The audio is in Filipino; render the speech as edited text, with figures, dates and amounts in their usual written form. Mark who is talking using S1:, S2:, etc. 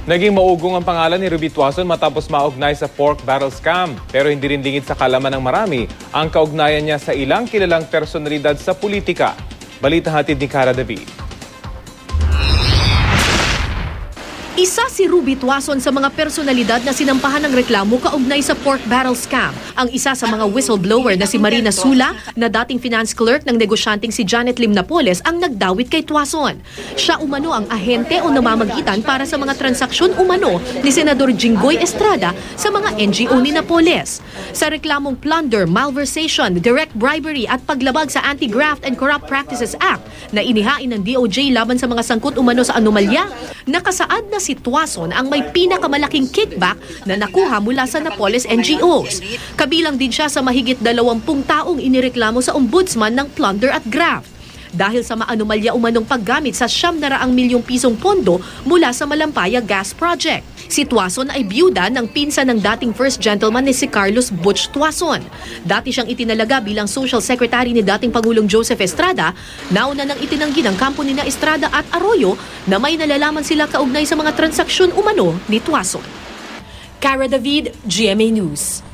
S1: Naging maugong ang pangalan ni Ruby Tuason matapos maugnay sa pork barrel scam. Pero hindi rin lingid sa kalaman ng marami ang kaugnayan niya sa ilang kilalang personalidad sa politika. Balita hatid ni Cara David.
S2: Isa si Ruby Tuason sa mga personalidad na sinampahan ng reklamo kaugnay sa pork barrel scam. Ang isa sa mga whistleblower na si Marina Sula na dating finance clerk ng negosyanteng si Janet Lim Napoles ang nagdawit kay Tuason. Siya umano ang ahente o namamagitan para sa mga transaksyon umano ni Senador Jinggoy Estrada sa mga NGO ni Napoles. Sa reklamong plunder, malversation, direct bribery at paglabag sa Anti-Graft and Corrupt Practices Act na inihain ng DOJ laban sa mga sangkot umano sa anomalya, nakasaad na si Tuason ang may pinakamalaking kickback na nakuha mula sa Napoles NGOs. Kabilang din siya sa mahigit 20 taong inireklamo sa ombudsman ng plunder at graft. Dahil sa maanomalya umanong paggamit sa 900 milyong pisong pondo mula sa Malampaya Gas Project. Si Tuason ay biyuda ng pinsan ng dating First Gentleman ni si Carlos Butch Tuason. Dati siyang itinalaga bilang Social Secretary ni dating Pangulong Joseph Estrada, nauna nang itinanggi ng kampo ni na Estrada at Arroyo na may nalalaman sila kaugnay sa mga transaksyon umano ni Tuason. Cara David, GMA News.